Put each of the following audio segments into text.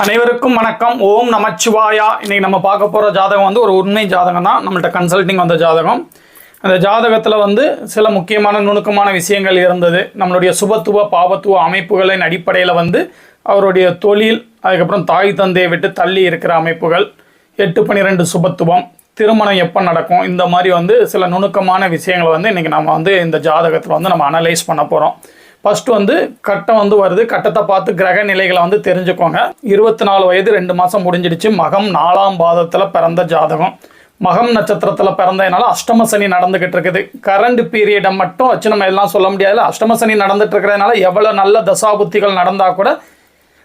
அனைவருக்கும் வணக்கம். ஓம் நமச்சிவாயா. இன்னைக்கு நம்ம பார்க்க போகிற ஜாதகம் வந்து ஒரு உண்மை ஜாதகம் தான். நம்மள்ட்ட கன்சல்டிங் வந்த ஜாதகம். அந்த ஜாதகத்தில் வந்து சில முக்கியமான நுணுக்கமான விஷயங்கள் இருந்தது. நம்மளுடைய சுபத்துவ பாவத்துவ அமைப்புகளின் அடிப்படையில் வந்து அவருடைய தொழில், அதுக்கப்புறம் தாய் தந்தையை விட்டு தள்ளி இருக்கிற அமைப்புகள், 8-12 சுபத்துவம், திருமணம் எப்போ நடக்கும், இந்த மாதிரி வந்து சில நுணுக்கமான விஷயங்களை வந்து இன்றைக்கி நம்ம வந்து இந்த ஜாதகத்தில் வந்து நம்ம அனலைஸ் பண்ண போகிறோம். ஃபஸ்ட்டு வந்து கட்டம் வந்து வருது. கட்டத்தை பார்த்து கிரக நிலைகளை வந்து தெரிஞ்சுக்கோங்க. 24 வயது 2 மாதம் முடிஞ்சிடுச்சு. மகம் 4ஆம் பாதத்தில் பிறந்த ஜாதகம். மகம் நட்சத்திரத்தில் பிறந்ததுனால அஷ்டம சனி நடந்துக்கிட்டு இருக்குது. கரண்ட் பீரியடை மட்டும் வச்சு நம்ம எல்லாம் சொல்ல முடியாது. அஷ்டம சனி நடந்துட்டு இருக்கிறதுனால எவ்வளோ நல்ல தசாபுத்திகள் நடந்தால் கூட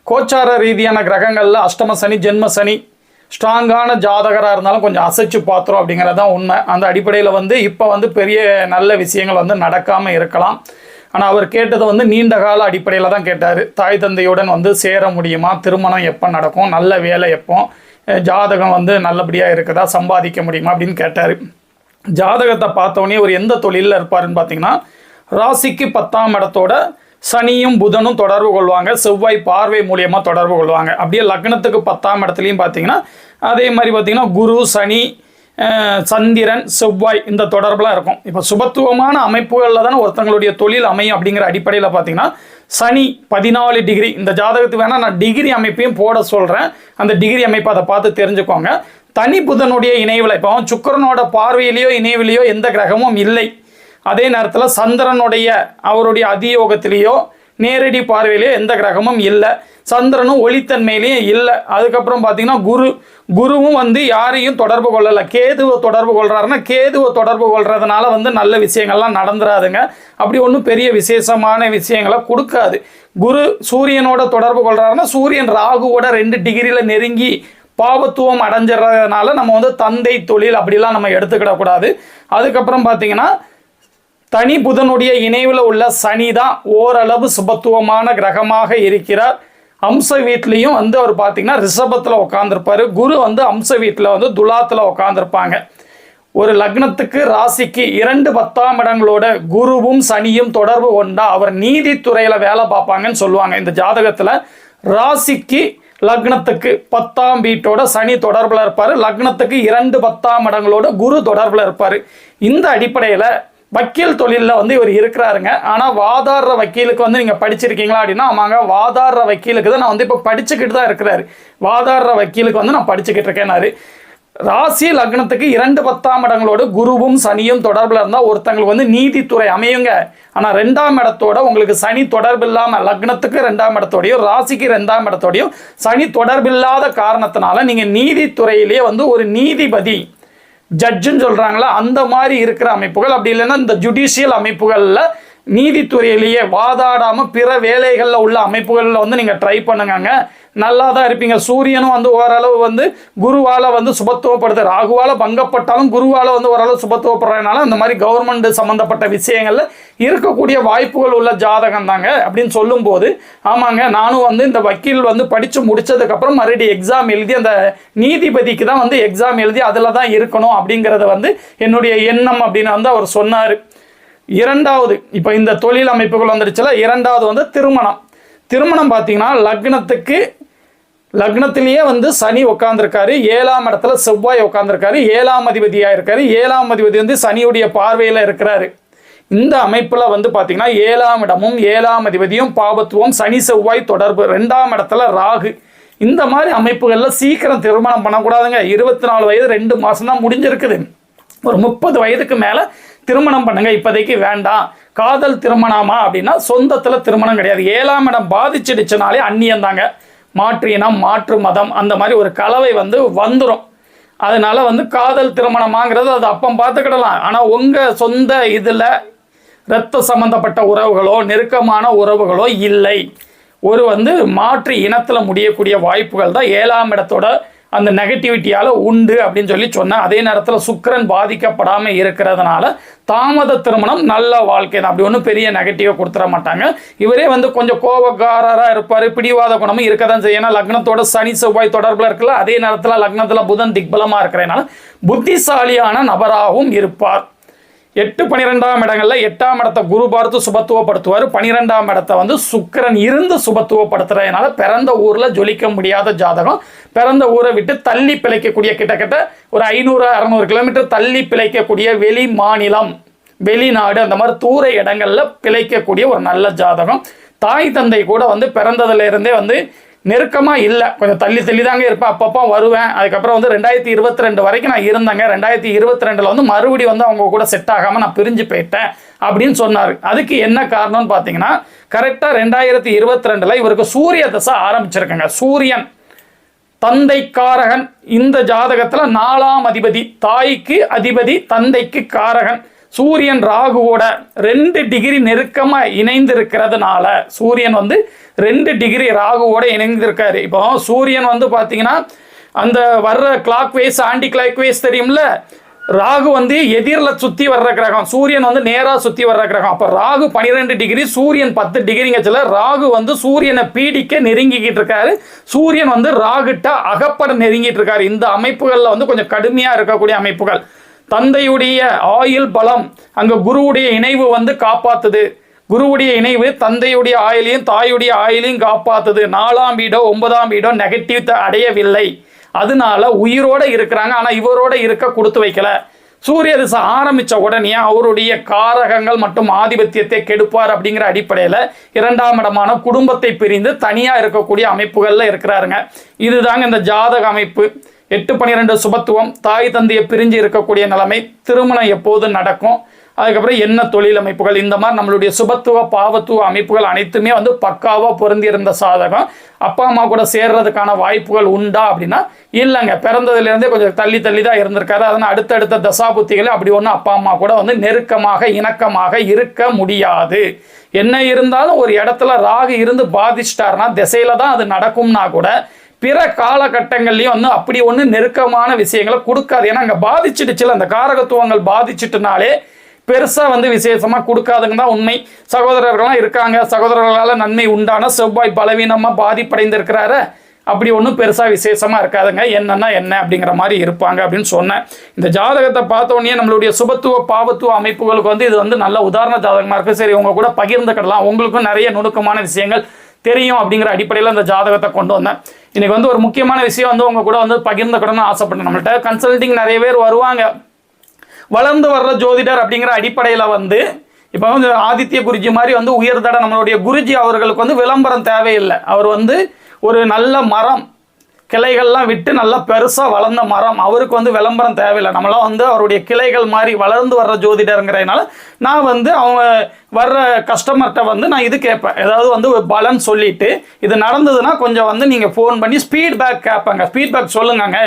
கோச்சார ரீதியான கிரகங்களில் அஷ்டம சனி ஜென்ம சனி ஸ்ட்ராங்கான ஜாதகராக இருந்தாலும் கொஞ்சம் அசைச்சு பார்த்துரும் அப்படிங்கிறது தான் உண்மை. அந்த அடிப்படையில் வந்து இப்போ வந்து பெரிய நல்ல விஷயங்கள் வந்து நடக்காமல் இருக்கலாம். ஆனால் அவர் கேட்டது வந்து நீண்ட கால அடிப்படையில் தான் கேட்டார். தாய் தந்தையுடன் வந்து சேர முடியுமா, திருமணம் எப்போ நடக்கும், நல்ல வேலை எப்போ, ஜாதகம் வந்து நல்லபடியாக இருக்குதா, சம்பாதிக்க முடியுமா அப்படின்னு கேட்டார். ஜாதகத்தை பார்த்தோன்னே ஒரு எந்த தொழிலில் இருப்பாருன்னு பார்த்தீங்கன்னா, ராசிக்கு 10ஆம் இடத்தோட சனியும் புதனும் தொடர்பு கொள்வாங்க. செவ்வாய் பார்வை மூலியமாக தொடர்பு கொள்வாங்க. அப்படியே லக்னத்துக்கு 10ஆம் இடத்துலையும் பார்த்தீங்கன்னா அதே மாதிரி பார்த்தீங்கன்னா குரு, சனி, சந்திரன், செவ்வாய் இந்த தொடர்புலாம் இருக்கும். இப்போ சுபத்துவமான அமைப்புகளில் தானே ஒருத்தங்களுடைய தொழில் அமையும். அப்படிங்கிற அடிப்படையில் பார்த்தீங்கன்னா சனி 14 டிகிரி. இந்த ஜாதகத்துக்கு வேணால் நான் டிகிரி அமைப்பையும் போட சொல்கிறேன். அந்த டிகிரி அமைப்பை அதை பார்த்து தெரிஞ்சுக்கோங்க. தனி புதனுடைய இணைவில், இப்போ சுக்கிரனோட பார்வையிலையோ இணைவிலையோ எந்த கிரகமும் இல்லை. அதே நேரத்தில் சந்திரனுடைய அவருடைய அதியோகத்திலேயோ நேரடி பார்வையிலேயோ எந்த கிரகமும் இல்லை. சந்திரனும் ஒளித்தன்மையிலையும் இல்லை. அதுக்கப்புறம் பார்த்தீங்கன்னா குருவும் வந்து யாரையும் தொடர்பு கொள்ளலை. கேதுவை தொடர்பு கொள்கிறாருன்னா கேதுவை தொடர்பு கொள்றதுனால வந்து நல்ல விஷயங்கள்லாம் நடந்துராதுங்க. அப்படி ஒன்றும் பெரிய விசேஷமான விஷயங்களை கொடுக்காது. குரு சூரியனோட தொடர்பு கொள்கிறாருன்னா சூரியன் ராகுவோட 2 டிகிரியில் நெருங்கி பாவத்துவம் அடைஞ்சிடறதுனால நம்ம வந்து தந்தை தொழில் அப்படிலாம் நம்ம எடுத்துக்கிடக்கூடாது. அதுக்கப்புறம் பார்த்தீங்கன்னா தனி புதனுடைய இணைவில் உள்ள சனி தான் ஓரளவு சுபத்துவமான கிரகமாக இருக்கிறார். அம்ச வீட்லேயும் வந்து அவர் பார்த்தீங்கன்னா ரிஷபத்தில் உட்காந்துருப்பார். குரு வந்து அம்ச வீட்டில் வந்து துலாத்தில் உட்காந்துருப்பாங்க. ஒரு லக்னத்துக்கு ராசிக்கு 2 10ஆம் இடங்களோட குருவும் சனியும் தொடர்பு கொண்டா அவர் நீதித்துறையில் வேலை பார்ப்பாங்கன்னு சொல்லுவாங்க. இந்த ஜாதகத்தில் ராசிக்கு லக்னத்துக்கு 10ஆம் வீட்டோட சனி தொடர்பில் இருப்பார். லக்னத்துக்கு 2 10ஆம் இடங்களோட குரு தொடர்பில் இருப்பார். இந்த அடிப்படையில் வக்கீல் தொழிலில் வந்து இவர் இருக்கிறாருங்க. ஆனால் வாதாடுற வக்கீலுக்கு வந்து நீங்கள் படிச்சிருக்கீங்களா அப்படின்னா, ஆமாங்க, வாதாடுற வக்கீலுக்கு தான் நான் வந்து இப்போ படிச்சுக்கிட்டு தான் இருக்கிறாரு. வாதாடுற வக்கீலுக்கு வந்து நான் படிச்சுக்கிட்டு இருக்கேன்னாரு. ராசி லக்னத்துக்கு 2 10ஆம் இடங்களோடு குருவும் சனியும் தொடர்பில் இருந்தால் ஒருத்தங்களுக்கு வந்து நீதித்துறை அமையுங்க. ஆனால் 2ஆம் இடத்தோட உங்களுக்கு சனி தொடர்பு இல்லாமல், லக்னத்துக்கு 2ஆம் இடத்தோடையும் ராசிக்கு 2ஆம் இடத்தோடையும் சனி தொடர்பில்லாத காரணத்தினால நீங்கள் நீதித்துறையிலேயே வந்து ஒரு நீதிபதி, ஜட்ஜுன்னு சொல்கிறாங்களா, அந்த மாதிரி இருக்கிற அமைப்புகள், அப்படி இல்லைன்னா இந்த ஜுடிஷியல் அமைப்புகளில் நீதித்துறையிலேயே வாதாடாமல் பிற வேலைகளில் உள்ள அமைப்புகளில் வந்து நீங்கள் ட்ரை பண்ணுங்க. நல்லா தான் இருப்பீங்க. சூரியனும் வந்து ஓரளவு வந்து குருவால் வந்து சுபத்துவப்படுது. ராகுவால் பங்கப்பட்டாலும் குருவால் வந்து ஓரளவு சுபத்துவப்படுறதுனால இந்த மாதிரி கவர்மெண்ட் சம்மந்தப்பட்ட விஷயங்களில் இருக்கக்கூடிய வாய்ப்புகள் உள்ள ஜாதகம் தாங்க அப்படின்னு சொல்லும்போது, ஆமாங்க, நானும் வந்து இந்த வக்கீல் வந்து படித்து முடித்ததுக்கப்புறம் மறுபடியும் எக்ஸாம் எழுதி அந்த நீதிபதிக்கு தான் வந்து எக்ஸாம் எழுதி அதில் தான் இருக்கணும் அப்படிங்கிறத வந்து என்னுடைய எண்ணம் அப்படின்னு வந்து அவர் சொன்னார். 2வது, இப்போ இந்த தொழில் அமைப்புகள் வந்துடுச்சுல, 2வது வந்து திருமணம் பார்த்தீங்கன்னா லக்னத்திலேயே வந்து சனி உட்காந்துருக்காரு. 7ஆம் இடத்துல செவ்வாய் உட்காந்துருக்காரு. 7ஆம் அதிபதியாக இருக்காரு. 7ஆம் அதிபதி வந்து சனியுடைய பார்வையில் இருக்கிறாரு. இந்த அமைப்பில் வந்து பார்த்தீங்கன்னா 7ஆம் இடமும் 7ஆம் அதிபதியும் பாபத்துவம், சனி செவ்வாய் தொடர்பு, 2ஆம் இடத்துல ராகு. இந்த மாதிரி அமைப்புகளில் சீக்கிரம் திருமணம் பண்ணக்கூடாதுங்க. 24 வயது 2 மாதம் தான் முடிஞ்சிருக்குது. ஒரு 30 வயதுக்கு மேலே திருமணம் பண்ணுங்க. இப்போதைக்கு வேண்டாம். காதல் திருமணமா அப்படின்னா சொந்தத்தில் திருமணம் கிடையாது. 7ஆம் இடம் பாதிச்சிடுச்சுனாலே அந்நியம் தாங்க. மாற்று இனம், மாற்று மதம், அந்த மாதிரி ஒரு கலவை வந்து வந்துடும். அதனால வந்து காதல் திருமணமாங்கிறது அது அப்போ பார்த்துக்கிடலாம். ஆனால் உங்கள் சொந்த இதில் இரத்த சம்பந்தப்பட்ட உறவுகளோ நெருக்கமான உறவுகளோ இல்லை. ஒரு வந்து மாற்று இனத்தில் முடியக்கூடிய வாய்ப்புகள் தான் 7ஆம் இடத்தோட அந்த நெகட்டிவிட்டியால் உண்டு அப்படின்னு சொல்லி சொன்னேன். அதே நேரத்தில் சுக்கிரன் பாதிக்கப்படாமல் இருக்கிறதுனால தாமத திருமணம் நல்ல வாழ்க்கை தான். அப்படி ஒன்றும் பெரிய நெகட்டிவாக கொடுத்துட மாட்டாங்க. இவரே வந்து கொஞ்சம் கோபக்காரராக இருப்பார். பிடிவாத குணமும் இருக்க தான் செய்யும். ஏன்னா லக்னத்தோட சனி செவ்வாய் தொடர்பில் இருக்குல்ல, அதே நேரத்தில் லக்னத்தில் புதன் திக்பலமாக இருக்கிறதுனால புத்திசாலியான நபராகவும் இருப்பார். 8 12ஆம் இடங்கள்ல 8ஆம் இடத்தை குரு பார்த்து சுபத்துவப்படுத்துவார். 12ஆம் இடத்தை வந்து சுக்கிரன் இருந்து சுபத்துவப்படுத்துறதுனால பிறந்த ஊர்ல ஜொலிக்க முடியாத ஜாதகம். பிறந்த ஊரை விட்டு தள்ளி பிழைக்கக்கூடிய கிட்டத்தட்ட ஒரு 500-600 கிலோமீட்டர் தள்ளி பிழைக்கக்கூடிய வெளி மாநிலம், வெளிநாடு, அந்த மாதிரி தூர இடங்கள்ல பிழைக்கக்கூடிய ஒரு நல்ல ஜாதகம். தாய் தந்தை கூட வந்து பிறந்ததுல இருந்தே வந்து நெருக்கமா இல்லை, கொஞ்சம் தள்ளி தள்ளி தாங்க இருப்பேன், அப்பப்போ வருவேன். அதுக்கப்புறம் வந்து 2022 வரைக்கும் நான் இருந்தேங்க. 2022 வந்து மறுபடியும் வந்து அவங்க கூட செட் ஆகாம நான் பிரிஞ்சு போயிட்டேன் அப்படின்னு சொன்னார். அதுக்கு என்ன காரணம்னு பார்த்தீங்கன்னா, கரெக்டாக 2022 இவருக்கு சூரிய தசை ஆரம்பிச்சிருக்காங்க. சூரியன் தந்தைக்காரகன். இந்த ஜாதகத்துல 4ஆம் அதிபதி, தாய்க்கு அதிபதி, தந்தைக்கு காரகன். சூரியன் ராகுவோட 2 டிகிரி நெருக்கமா இணைந்திருக்கிறதுனால சூரியன் வந்து 2 டிகிரி ராகுவோட இணைந்திருக்காரு. இப்போ சூரியன் வந்து பாத்தீங்கன்னா அந்த வர்ற clockwise anticlockwise தெரியும்ல, ராகு வந்து எதிரில் சுற்றி வர்ற கிரகம், சூரியன் வந்து நேராக சுற்றி வர்ற கிரகம். அப்போ ராகு 12 டிகிரி, சூரியன் 10 டிகிரிங்கச்சில் ராகு வந்து சூரியனை பீடிக்க நெருங்கிக்கிட்டு இருக்காரு, சூரியன் வந்து ராகுட்ட அகப்பட நெருங்கிட்டு இருக்காரு. இந்த அமைப்புகளில் வந்து கொஞ்சம் கடுமையாக இருக்கக்கூடிய அமைப்புகள். தந்தையுடைய ஆயுள் பலம், அங்கே குருவுடைய இணைவு வந்து காப்பாத்துது. குருவுடைய இணைவு தந்தையுடைய ஆயுளையும் தாயுடைய ஆயுளையும் காப்பாத்துது. 4ஆம் வீடோ 9ஆம் வீடோ நெகட்டிவ் அடையவில்லை, அதனால உயிரோட இருக்கிறாங்க. ஆனால் இவரோட இருக்க கொடுத்து வைக்கல. சூரிய திசை ஆரம்பித்த உடனே அவருடைய காரகங்கள் மற்றும் ஆதிபத்தியத்தை கெடுப்பார் அப்படிங்கிற அடிப்படையில் 2ஆம் இடமான குடும்பத்தை பிரிந்து தனியாக இருக்கக்கூடிய அமைப்புகளில் இருக்கிறாருங்க. இதுதாங்க இந்த ஜாதக அமைப்பு. 8-12 சுபத்துவம், தாய் தந்தையை பிரிஞ்சு இருக்கக்கூடிய நிலைமை, திருமணம் எப்போது நடக்கும், அதுக்கப்புறம் என்ன தொழில் அமைப்புகள், இந்த மாதிரி நம்மளுடைய சுபத்துவ பாவத்துவ அமைப்புகள் அனைத்துமே வந்து பக்காவாக பொருந்தி இருந்த சாதகம். அப்பா அம்மா கூட சேர்றதுக்கான வாய்ப்புகள் உண்டா அப்படின்னா இல்லைங்க. பிறந்ததுலேருந்தே கொஞ்சம் தள்ளி தள்ளி தான் இருந்திருக்காரு. அதனால் அடுத்தடுத்த தசாபுத்திகளை அப்படி ஒன்றும் அப்பா அம்மா கூட வந்து நெருக்கமாக இணக்கமாக இருக்க முடியாது. என்ன இருந்தாலும் ஒரு இடத்துல ராகு இருந்து பாதிச்சிட்டாருன்னா திசையில தான் அது நடக்கும்னா கூட பிற காலகட்டங்கள்லையும் வந்து அப்படி ஒன்று நெருக்கமான விஷயங்களை கொடுக்காது. ஏன்னா அங்கே பாதிச்சிடுச்சுல, அந்த காரகத்துவங்கள் பாதிச்சிட்டுனாலே பெருசாக வந்து விசேஷமாக கொடுக்காதுங்க தான் உண்மை. சகோதரர்கள்லாம் இருக்காங்க, சகோதரர்களால் நன்மை உண்டான செவ்வாய் பலவீனமாக பாதிப்படைந்திருக்கிறாரு, அப்படி ஒன்றும் பெருசாக விசேஷமாக இருக்காதுங்க. என்னன்னா என்ன அப்படிங்கிற மாதிரி இருப்பாங்க அப்படின்னு சொன்னேன். இந்த ஜாதகத்தை பார்த்த உடனே நம்மளுடைய சுபத்துவ பாவத்துவ அமைப்புகளுக்கு வந்து இது வந்து நல்ல உதாரண ஜாதகமாக இருக்குது. சரி, உங்க கூட பகிர்ந்துக்கிடலாம், உங்களுக்கும் நிறைய நுணுக்கமான விஷயங்கள் தெரியும் அப்படிங்கிற அடிப்படையில் இந்த ஜாதகத்தை கொண்டு வந்தேன். இன்னைக்கு வந்து ஒரு முக்கியமான விஷயம் வந்து உங்க கூட வந்து பகிர்ந்துக்கணும்னு ஆசைப்பட்டேன். நம்மள்கிட்ட கன்சல்டிங் நிறைய பேர் வருவாங்க. வளர்ந்து வர்ற ஜோதிடர் அப்படிங்கிற அடிப்படையில் வந்து இப்போ வந்து ஆதித்ய குருஜி மாதிரி வந்து உயர்தட நம்மளுடைய குருஜி அவர்களுக்கு வந்து விளம்பரம் தேவையில்லை. அவர் வந்து ஒரு நல்ல மரம், கிளைகள்லாம் விட்டு நல்லா பெருசாக வளர்ந்த மரம், அவருக்கு வந்து விளம்பரம் தேவையில்லை. நம்மளாம் வந்து அவருடைய கிளைகள் மாதிரி வளர்ந்து வர்ற ஜோதிடருங்கிறதுனால நான் வந்து அவங்க வர்ற கஸ்டமர்கிட்ட வந்து நான் இது கேட்பேன். ஏதாவது வந்து ஒரு பலன் சொல்லிட்டு இது நடந்ததுன்னா கொஞ்சம் வந்து நீங்கள் ஃபோன் பண்ணி ஃபீட்பேக் கேட்பாங்க. ஃபீட்பேக் சொல்லுங்க,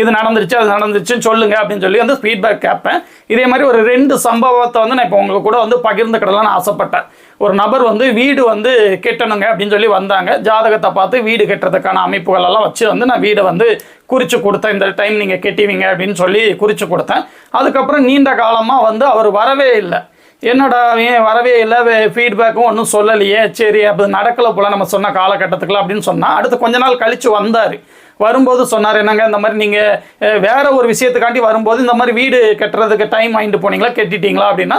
இது நடந்துருச்சு அது நடந்துச்சுன்னு சொல்லுங்க அப்படின்னு சொல்லி வந்து ஃபீட்பேக் கேட்பேன். இதே மாதிரி ஒரு 2 சம்பவத்தை வந்து நான் இப்போ உங்களுக்கு கூட வந்து பகிர்ந்துக்கிடலான்னு ஆசைப்பட்டேன். ஒரு நபர் வந்து வீடு வந்து கெட்டணுங்க அப்படின்னு சொல்லி வந்தாங்க. ஜாதகத்தை பார்த்து வீடு கட்டுறதுக்கான அமைப்புகள் எல்லாம் வச்சு வந்து நான் வீடை வந்து குறித்து கொடுத்தேன். இந்த டைம் நீங்கள் கெட்டுவீங்க அப்படின்னு சொல்லி குறித்து கொடுத்தேன். அதுக்கப்புறம் நீண்ட காலமாக வந்து அவர் வரவே இல்லை. என்னடா ஏன் வரவே இல்லை, ஃபீட்பேக்கும் ஒன்றும் சொல்லலையே, சரி அப்போ நடக்கலை போல் நம்ம சொன்ன காலகட்டத்துக்குள்ள அப்படின்னு சொன்னால் அடுத்து கொஞ்ச நாள் கழித்து வந்தார். வரும்போது சொன்னார், என்னங்க இந்த மாதிரி நீங்கள் வேற ஒரு விஷயத்துக்காண்டி வரும்போது இந்த மாதிரி வீடு கட்டுறதுக்கு டைம் வாங்கிட்டு போனீங்களா, கெட்டிட்டீங்களா அப்படின்னா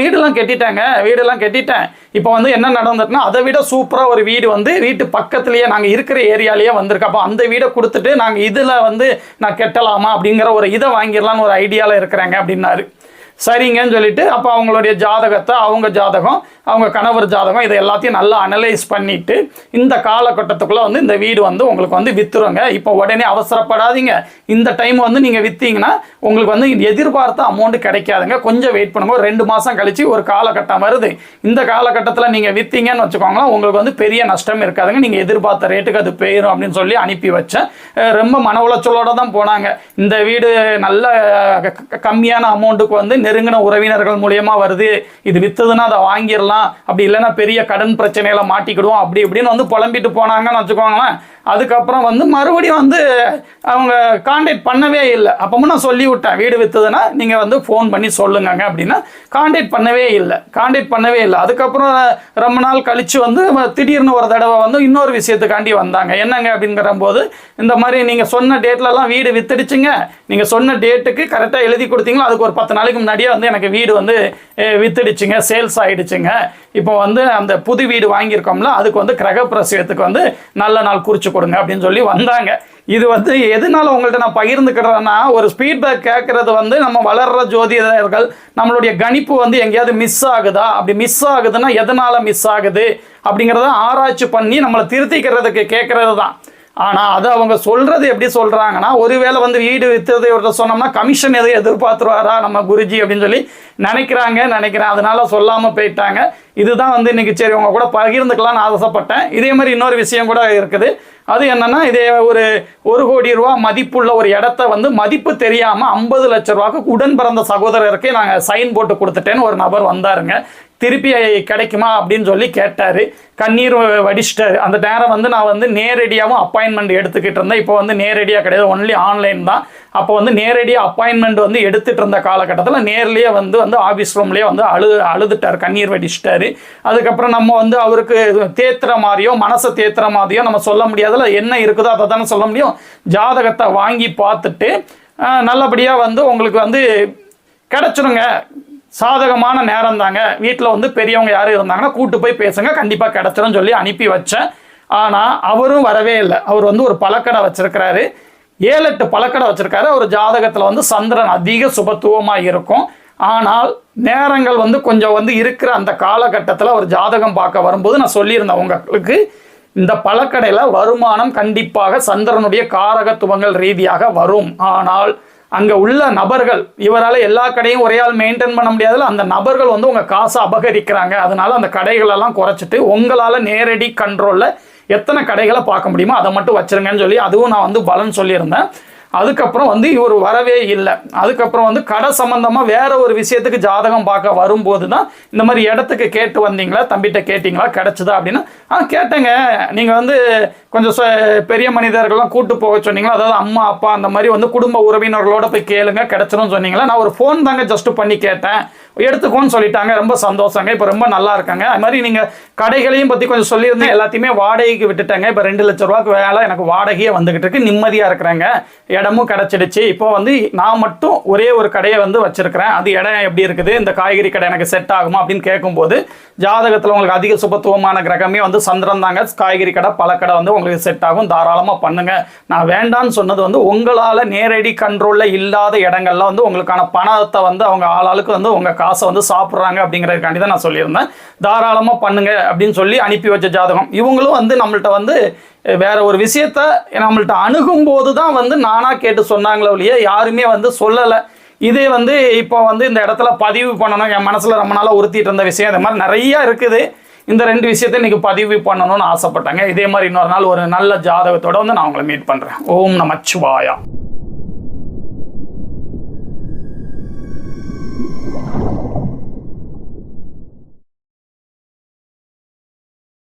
வீடெல்லாம் கெட்டிட்டாங்க, வீடெல்லாம் கெட்டிட்டேன். இப்போ வந்து என்ன நடந்துட்டுனா அதை விட சூப்பராக ஒரு வீடு வந்து வீட்டு பக்கத்துலேயே நாங்கள் இருக்கிற ஏரியாலேயே வந்திருக்கு. அப்போ அந்த வீடை கொடுத்துட்டு நாங்கள் இதில் வந்து நான் கெட்டலாமா அப்படிங்கிற ஒரு இதை வாங்கிடலான்னு ஒரு ஐடியாவில் இருக்கிறாங்க அப்படின்னாரு. சரிங்கன்னு சொல்லிட்டு அப்போ அவங்களுடைய ஜாதகத்தை, அவங்க ஜாதகம், அவங்க கணவர் ஜாதகம், இதை எல்லாத்தையும் நல்லா அனலைஸ் பண்ணிட்டு இந்த காலகட்டத்துக்குள்ளே வந்து இந்த வீடு வந்து உங்களுக்கு வந்து விற்றுருங்க. இப்போ உடனே அவசரப்படாதீங்க. இந்த டைம் வந்து நீங்கள் விற்றீங்கன்னா உங்களுக்கு வந்து எதிர்பார்த்த அமௌண்ட் கிடைக்காதுங்க. கொஞ்சம் வெயிட் பண்ணுங்க. ஒரு 2 மாதம் கழிச்சு ஒரு காலகட்டம் வருது. இந்த காலகட்டத்தில் நீங்கள் விற்றீங்கன்னு வச்சுக்கோங்களேன், உங்களுக்கு வந்து பெரிய நஷ்டம் இருக்காதுங்க. நீங்கள் எதிர்பார்த்த ரேட்டுக்கு அது போயிடும் அப்படின்னு சொல்லி அனுப்பி வச்சேன். ரொம்ப மன உளைச்சலோடு தான் போனாங்க. இந்த வீடு நல்ல கம்மியான அமௌண்ட்டுக்கு வந்து நெருங்கின உறவினர்கள் மூலியமா வருது, இது வித்ததுன்னா அதை வாங்கிடலாம், அப்படி இல்லைன்னா பெரிய கடன் பிரச்சனையில மாட்டிக்கிடுவோம் அப்படி இப்படின்னு வந்து புலம்பிட்டு போனாங்கன்னு வச்சுக்கோங்களேன். அதுக்கப்புறம் வந்து மறுபடியும் வந்து அவங்க கான்டாக்ட் பண்ணவே இல்லை. அப்பவும் நான் சொல்லி விட்டேன், வீடு விற்றுதுன்னா நீங்கள் வந்து ஃபோன் பண்ணி சொல்லுங்கங்க அப்படின்னா கான்டாக்ட் பண்ணவே இல்லை. அதுக்கப்புறம் ரொம்ப நாள் கழித்து வந்து திடீர்னு ஒரு தடவை வந்து இன்னொரு விஷயத்துக்காண்டி வந்தாங்க. என்னங்க அப்படிங்கிற போது, இந்த மாதிரி நீங்கள் சொன்ன டேட்லலாம் வீடு வித்துடுச்சுங்க, நீங்கள் சொன்ன டேட்டுக்கு கரெக்டாக எழுதி கொடுத்தீங்களா, அதுக்கு ஒரு 10 நாளைக்கு முன்னாடியே வந்து எனக்கு வீடு வந்து வித்துடுச்சுங்க, சேல்ஸ் ஆகிடுச்சுங்க. இப்போ வந்து அந்த புது வீடு வாங்கியிருக்கோம்ல, அதுக்கு வந்து கிரகப்பிரவேசத்துக்கு வந்து நல்ல நாள் குறிச்சு கொடுங்க அப்படின்னு சொல்லி வந்தாங்க. இது வந்து எதனால உங்கள்கிட்ட நான் பகிர்ந்துக்கிறேன்னா, ஒரு ஃபீட்பேக் கேட்கறது வந்து நம்ம வளர்ற ஜோதிடர்கள் நம்மளுடைய கணிப்பு வந்து எங்கேயாவது மிஸ் ஆகுதா, அப்படி மிஸ் ஆகுதுன்னா எதனால மிஸ் ஆகுது அப்படிங்கிறத ஆராய்ச்சி பண்ணி நம்மளை திருத்திக்கிறதுக்கு கேட்கறது தான். ஆனால் அது அவங்க சொல்கிறது எப்படி சொல்கிறாங்கன்னா, ஒருவேளை வந்து வீடு விற்றது இவர்கிட்ட சொன்னோம்னா கமிஷன் எதுவும் எதிர்பார்த்துருவாரா நம்ம குருஜி அப்படின்னு சொல்லி நினைக்கிறேன். அதனால சொல்லாமல் போயிட்டாங்க. இதுதான் வந்து இன்றைக்கி சரி உங்க கூட பகிர்ந்துக்கலாம்னு ஆசைப்பட்டேன். இதே மாதிரி இன்னொரு விஷயம் கூட இருக்குது. அது என்னன்னா, இதே ஒரு 1 கோடி ரூபா மதிப்புள்ள ஒரு இடத்த வந்து மதிப்பு தெரியாமல் 50 லட்ச ரூபாய்க்கு உடன் பிறந்த சகோதரருக்கு நாங்கள் சைன் போட்டு கொடுத்துட்டேன்னு ஒரு நபர் வந்தாருங்க. திருப்பி கிடைக்குமா அப்படின்னு சொல்லி கேட்டார். கண்ணீர் வடிச்சிட்டாரு. அந்த நேரம் வந்து நான் வந்து நேரடியாகவும் அப்பாயின்மெண்ட் எடுத்துக்கிட்டு இருந்தேன். இப்போ வந்து நேரடியாக கிடையாது, ஒன்லி ஆன்லைன் தான். அப்போ வந்து நேரடியாக அப்பாயின்மெண்ட் வந்து எடுத்துகிட்டு இருந்த காலகட்டத்தில் நேர்லேயே வந்து ஆஃபீஸ் ரூம்லேயே வந்து அழுதுட்டார், கண்ணீர் வடிச்சிட்டாரு. அதுக்கப்புறம் நம்ம வந்து அவருக்கு தேத்துற மாதிரியோ மனசை தேத்துற மாதிரியோ நம்ம சொல்ல முடியாதுல, என்ன இருக்குதோ அதை தானே சொல்ல முடியும். ஜாதகத்தை வாங்கி பார்த்துட்டு நல்லபடியாக வந்து உங்களுக்கு வந்து கிடச்சிருங்க, சாதகமான நேரம் தாங்க, வீட்டில் வந்து பெரியவங்க யாரும் இருந்தாங்கன்னா கூட்டு போய் பேசுங்க, கண்டிப்பாக கிடச்சிரும் சொல்லி அனுப்பி வச்சேன். ஆனால் அவரும் வரவே இல்லை. அவர் வந்து ஒரு பழக்கடை வச்சிருக்கிறாரு, 7-8 பழக்கடை வச்சிருக்காரு. அவர் ஜாதகத்தில் வந்து சந்திரன் அதிக சுபத்துவமாக இருக்கும். ஆனால் நேரங்கள் வந்து கொஞ்சம் வந்து இருக்கிற அந்த காலகட்டத்தில் அவர் ஜாதகம் பார்க்க வரும்போது நான் சொல்லியிருந்தேன் உங்களுக்கு, இந்த பழக்கடையில் வருமானம் கண்டிப்பாக சந்திரனுடைய காரகத்துவங்கள் ரீதியாக வரும். ஆனால் அங்கே உள்ள நபர்கள், இவரால் எல்லா கடையும் ஒரே ஆள் மெயின்டைன் பண்ண முடியாதுல, அந்த நபர்கள் வந்து உங்கள் காசை அபகரிக்கிறாங்க. அதனால அந்த கடைகளெல்லாம் குறைச்சிட்டு உங்களால் நேரடி கண்ட்ரோலில் எத்தனை கடைகளை பார்க்க முடியுமோ அதை மட்டும் வச்சுருங்கன்னு சொல்லி அதுவும் நான் வந்து பலன் சொல்லியிருந்தேன். அதுக்கப்புறம் வந்து இவர் வரவே இல்லை. அதுக்கப்புறம் வந்து கடை சம்பந்தமாக வேற ஒரு விஷயத்துக்கு ஜாதகம் பார்க்க வரும்போது தான் இந்த மாதிரி இடத்துக்கு கேட்டு வந்தீங்களா, தம்பிகிட்ட கேட்டிங்களா, கிடச்சிதா அப்படின்னா கேட்டேங்க, நீங்கள் வந்து கொஞ்சம் பெரிய மனிதர்கள்லாம் கூட்டு போக சொன்னீங்களா, அதாவது அம்மா அப்பா அந்த மாதிரி வந்து குடும்ப உறவினர்களோட போய் கேளுங்க கிடச்சிரும் சொன்னீங்களா. நான் ஒரு ஃபோன் தாங்க ஜஸ்ட் பண்ணி கேட்டேன், எடுத்துக்கோன்னு சொல்லிட்டாங்க. ரொம்ப சந்தோஷங்க, இப்போ ரொம்ப நல்லா இருக்காங்க. அது மாதிரி நீங்கள் கடைகளையும் பற்றி கொஞ்சம் சொல்லியிருந்தேன், எல்லாத்தையுமே வாடகைக்கு விட்டுட்டாங்க. இப்போ 2 லட்ச ரூபாய்க்கு வேலை எனக்கு வாடகையே வந்துகிட்டு இருக்கு, நிம்மதியாக இருக்கிறாங்க, இடமும் கிடச்சிடுச்சு. இப்போ வந்து நான் மட்டும் ஒரே ஒரு கடையை வந்து வச்சிருக்கிறேன். அது இடம் எப்படி இருக்குது, இந்த காய்கறி கடை எனக்கு செட் ஆகுமா அப்படின்னு கேட்கும்போது, ஜாதகத்தில் உங்களுக்கு அதிக சுபத்துவமான கிரகமே வந்து சந்திரன் தாங்க, காய்கறி கடை பழக்கடை வந்து உங்களுக்கு செட் ஆகும், தாராளமாக பண்ணுங்க. நான் வேண்டான்னு சொன்னது வந்து உங்களால் நேரடி கண்ட்ரோலில் இல்லாத இடங்கள்ல வந்து உங்களுக்கான பணத்தை வந்து அவங்க ஆளாளுக்கு வந்து உங்கள் காசை வந்து சாப்பிட்றாங்க அப்படிங்கிறதுக்காண்டி தான் நான் சொல்லியிருந்தேன். தாராளமாக பண்ணுங்க அப்படின்னு சொல்லி அனுப்பி வச்ச ஜாதகம். இவங்களும் வந்து நம்மள்கிட்ட வந்து வேற ஒரு விஷயத்த நம்மள்கிட்ட அணுகும்போது தான் வந்து நானாக கேட்டு சொன்னாங்களே ஒழிய யாருமே வந்து சொல்லலை. இதே வந்து இப்போ வந்து இந்த இடத்துல பதிவு பண்ணணும், என் மனசில் ரொம்ப நாளாக உறுத்திட்டு இருந்த விஷயம், இந்த மாதிரி நிறையா இருக்குது. இந்த 2 விஷயத்தை இன்றைக்கி பதிவு பண்ணணும்னு ஆசைப்பட்டாங்க. இதே மாதிரி இன்னொரு நாள் ஒரு நல்ல ஜாதகத்தோடு வந்து நான் உங்களை மீட் பண்ணுறேன். ஓம் நமச்சிவாயா.